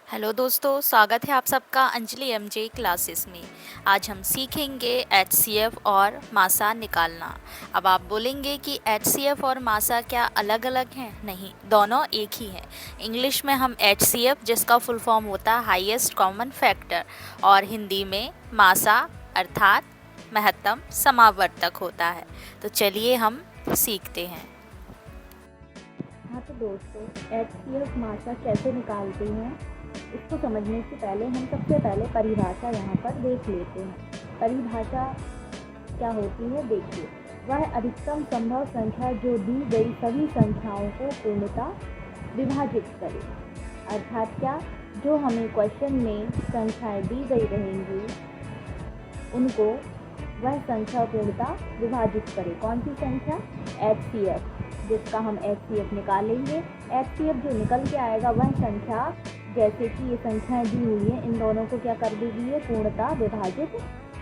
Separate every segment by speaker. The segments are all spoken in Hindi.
Speaker 1: हेलो दोस्तों, स्वागत है आप सबका अंजलि एमजे क्लासेस में। आज हम सीखेंगे एचसीएफ और मासा निकालना। अब आप बोलेंगे कि एचसीएफ और मासा क्या अलग अलग हैं? नहीं, दोनों एक ही हैं। इंग्लिश में हम एचसीएफ, जिसका फुल फॉर्म होता है हाईएस्ट कॉमन फैक्टर, और हिंदी में मासा अर्थात महत्तम समावर्तक होता है। तो चलिए हम सीखते हैं।
Speaker 2: हाँ तो दोस्तों, एचसीएफ मासा कैसे निकालते हैं इसको समझने से पहले हम सबसे पहले परिभाषा यहाँ पर देख लेते हैं। परिभाषा क्या होती है देखिए, वह अधिकतम संभव संख्या जो दी गई सभी संख्याओं को पूर्णतः विभाजित करे। अर्थात क्या, जो हमें क्वेश्चन में संख्याएं दी गई रहेंगी उनको वह संख्या पूर्णतः विभाजित करे। कौन सी संख्या? एचसीएफ, जिसका हम एचसीएफ निकालेंगे। एचसीएफ जो निकल के आएगा वह संख्या, जैसे कि ये संख्याएं दी हुई है, इन दोनों को क्या कर देगी? ये पूर्णतः विभाजित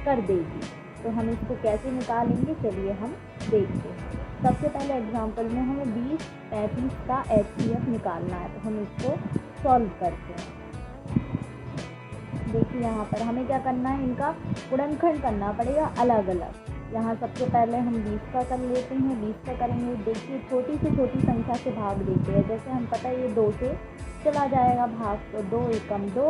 Speaker 2: कर देगी। तो हम इसको कैसे निकालेंगे, चलिए हम देखते हैं। सबसे पहले एग्जाम्पल में हमें 20, 35 का एचसीएफ निकालना है, तो हम इसको सॉल्व करते हैं। देखिए यहाँ पर हमें क्या करना है, इनका गुणनखंड करना पड़ेगा अलग अलग। यहाँ सबसे पहले हम 20 का कर लेते हैं। 20 का करेंगे, देखिए छोटी से छोटी संख्या से भाग देते हैं। जैसे हम पता है ये 2 से चला जाएगा भाग, तो 2 एकम 2,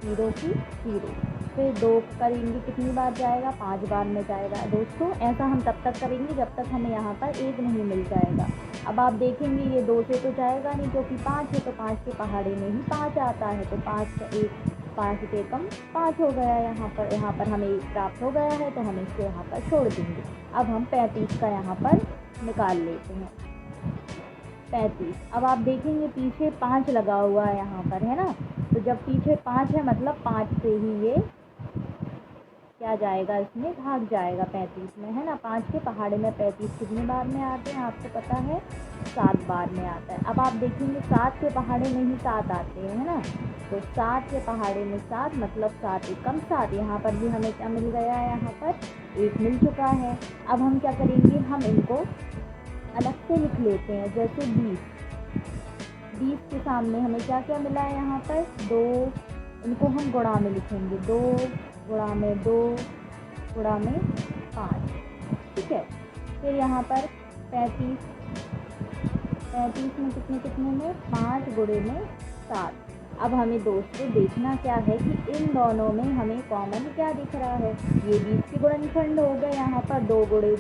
Speaker 2: 0 की 0। फिर 2 करेंगे, कितनी बार जाएगा? 5 बार में जाएगा। दोस्तों ऐसा हम तब तक करेंगे जब तक हमें यहाँ पर 1 नहीं मिल जाएगा। अब आप देखेंगे ये 2 से तो जाएगा नहीं, क्योंकि 5 है, तो 5 के पहाड़े में ही 5 आता है। तो 5 का 1, 5 के कम 5 हो गया। यहाँ पर हमें 1 प्राप्त हो गया है, तो हम इसको यहाँ पर छोड़ देंगे। अब हम 35 का यहाँ पर निकाल लेते हैं। 35, अब आप देखेंगे पीछे 5 लगा हुआ है यहाँ पर, है ना। तो जब पीछे 5 है मतलब 5 से ही ये क्या जाएगा, इसमें भाग जाएगा 35 में, है ना। 5 के पहाड़े में 35 कितनी बार में आते हैं आपको पता है? 7 बार में आता है। अब आप देखेंगे 7 के पहाड़े में ही 7 आते हैं, है ना। तो 7 के पहाड़े में 7 मतलब 7 एकम 7। यहाँ पर भी हमें क्या मिल गया है? यहाँ पर 1 मिल चुका है। अब हम क्या करेंगे, हम इनको अलग से लिख लेते हैं। जैसे 20 के सामने हमें क्या क्या मिला है? यहाँ पर 2, इनको हम गुणा में लिखेंगे। 2 गुणा में 2 गुणा में 5, ठीक है। फिर यहाँ पर 35 में कितने कितने में? 5 गुणे में 7। अब हमें दोस्तों देखना क्या है कि इन दोनों में हमें कॉमन क्या दिख रहा है। ये 20 के गुणनखंड हो गए यहाँ पर, 2 गुणे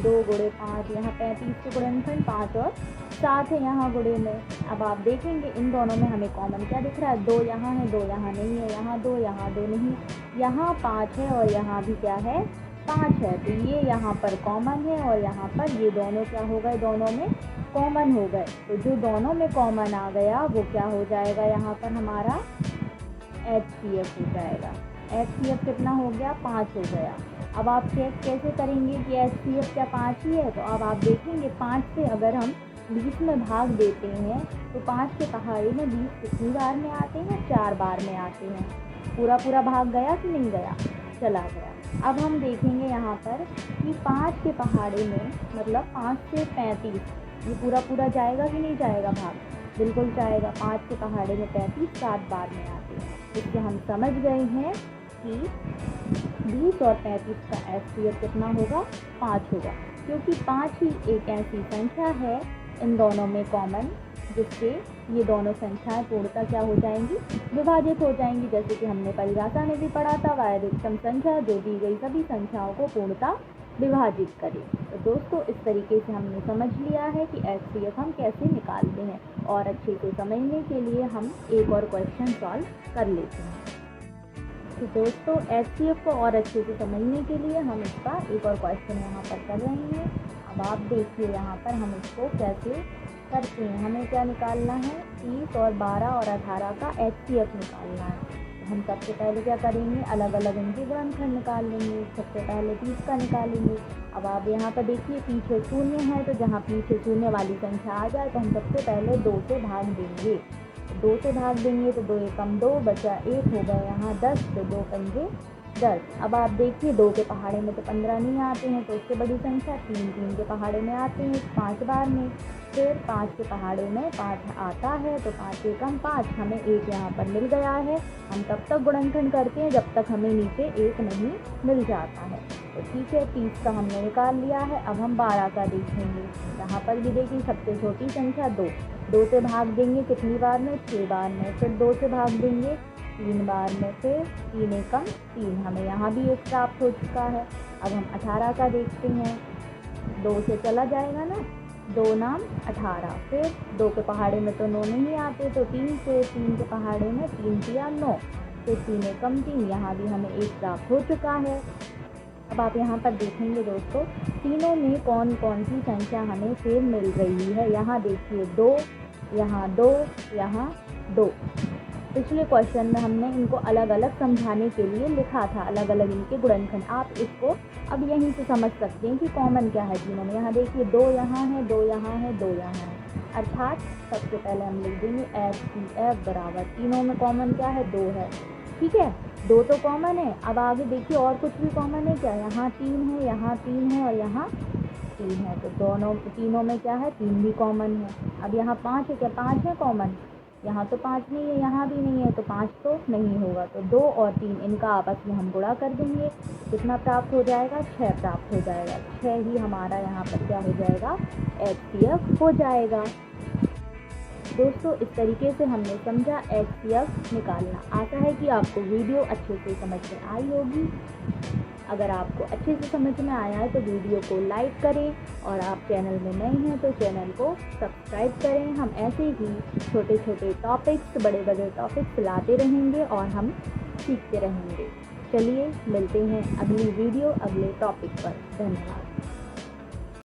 Speaker 2: 5। यहाँ 35 के गुणनखंड 5 और 7 है यहाँ गुणे में। अब आप देखेंगे इन दोनों में हमें कॉमन क्या दिख रहा है? 2 यहाँ है, 2 यहाँ नहीं है, यहाँ 2 नहीं, यहाँ 5 है और यहाँ भी क्या है? 5 है। तो ये यहाँ पर कॉमन है और यहाँ पर ये दोनों क्या हो गए? दोनों में कॉमन हो गए। तो जो दोनों में कॉमन आ गया वो क्या हो जाएगा? यहाँ पर हमारा एचसीएफ हो जाएगा। एचसीएफ कितना हो गया? 5 हो गया। अब आप चेक कैसे करेंगे कि एचसीएफ क्या 5 ही है? तो अब आप देखेंगे 5 से अगर हम 20 में भाग देते हैं तो 5 के पहाड़े में 20 कितनी बार में आते हैं? 4 बार में आते हैं। पूरा भाग गया कि नहीं गया? चला गया। अब हम देखेंगे यहाँ पर कि 5 के पहाड़े में मतलब 5 से 35, ये पूरा जाएगा कि नहीं जाएगा भाग? बिल्कुल जाएगा। 5 के पहाड़े में 35 7 बार में आते हैं। इससे हम समझ गए हैं कि 20 और 35 का एचसीएफ कितना होगा? 5 होगा, क्योंकि 5 ही एक ऐसी संख्या है इन दोनों में कॉमन, जिससे ये दोनों संख्याएं पूर्णतः क्या हो जाएंगी? विभाजित हो जाएंगी। जैसे कि हमने परिभाषा में भी पढ़ा था, वह अधिकतम संख्या जो दी गई सभी संख्याओं को पूर्णतः विभाजित करे। तो दोस्तों इस तरीके से हमने समझ लिया है कि एचसीएफ हम कैसे निकालते हैं, और अच्छे से समझने के लिए हम एक और क्वेश्चन सॉल्व कर लेते हैं। तो दोस्तों एचसीएफ को और अच्छे से समझने के लिए हम इसका एक और क्वेश्चन यहाँ पर कर रहे हैं। अब आप देखिए यहाँ पर हम इसको कैसे करते हैं। हमें क्या निकालना है? 30 और 12 और 18 का एचसीएफ निकालना है। हम सबसे पहले क्या करेंगे? अलग अलग इनके गुणनखंड निकाल लेंगे। सबसे पहले 30 का निकालेंगे। अब आप यहाँ पर देखिए पीछे 0 है, तो जहाँ पीछे 0 वाली संख्या आ जाए तो हम सबसे पहले 2 से भाग देंगे। 2 से भाग देंगे तो 2 एकम 2 बचा 1 हो गया यहाँ 10, तो 2 पंजे 10। अब आप देखिए 2 के पहाड़े में तो 15 नहीं आते हैं, तो उससे बड़ी संख्या 3 के पहाड़े में आते हैं 5 बार में। फिर 5 के पहाड़े में 5 आता है तो 5 एकम 5, हमें 1 यहाँ पर मिल गया है। हम तब तक गुणनखंड करते हैं जब तक हमें नीचे 1 नहीं मिल जाता है। तो ठीक है, 30 का हमने निकाल लिया है। अब हम 12 का देखेंगे। यहाँ पर भी देखिए सबसे छोटी संख्या 2, 2 से भाग देंगे कितनी बार में, 6 बार में। फिर 2 से भाग देंगे 3 बार में। फिर 3 एकम 3, हमें यहाँ भी 1 प्राप्त हो चुका है। अब हम 18 का देखते हैं। 2 से चला जाएगा ना, 2 नाम 18। फिर 2 के पहाड़े में तो 9 नहीं आते, तो 3 से, 3 के पहाड़े में 3 किया 9। फिर 3 एकम 3, यहाँ भी हमें 1 प्राप्त हो चुका है। अब आप यहाँ पर देखेंगे दोस्तों, तीनों में कौन कौन सी संख्या हमें सेम मिल रही है। यहाँ देखिए 2, यहाँ 2, यहाँ 2। पिछले क्वेश्चन में हमने इनको अलग अलग समझाने के लिए लिखा था, अलग अलग इनके गुणनखंड। आप इसको अब यहीं से समझ सकते हैं कि कॉमन क्या है तीनों में। यहाँ देखिए 2 यहाँ है, 2 यहाँ है, 2 यहाँ है। अर्थात सबसे पहले हम लिख देंगे HCF बराबर, तीनों में कॉमन क्या है, 2 है। ठीक है, 2 तो कॉमन है। अब आगे देखिए और कुछ भी कॉमन है क्या, यहाँ 3 है, यहाँ 3 है और यहाँ 3 है। तो तीनों में क्या है, 3 भी कॉमन है। अब यहाँ 5 है क्या, 5 है कॉमन, यहाँ तो 5 नहीं है, यहाँ भी नहीं है, तो 5 तो नहीं होगा। तो 2 और 3 इनका आपस में हम गुणा कर देंगे, कितना प्राप्त हो जाएगा, 6 प्राप्त हो जाएगा। 6 ही हमारा यहाँ पर क्या हो जाएगा, HCF हो जाएगा। दोस्तों इस तरीके से हमने समझा HCF निकालना। आशा है कि आपको वीडियो अच्छे से समझ में आई होगी। अगर आपको अच्छे से समझ में आया है तो वीडियो को लाइक करें, और आप चैनल में नए हैं तो चैनल को सब्सक्राइब करें। हम ऐसे ही छोटे छोटे टॉपिक्स, बड़े बड़े टॉपिक्स लाते रहेंगे और हम सीखते रहेंगे। चलिए मिलते हैं अगली वीडियो, अगले टॉपिक पर। धन्यवाद।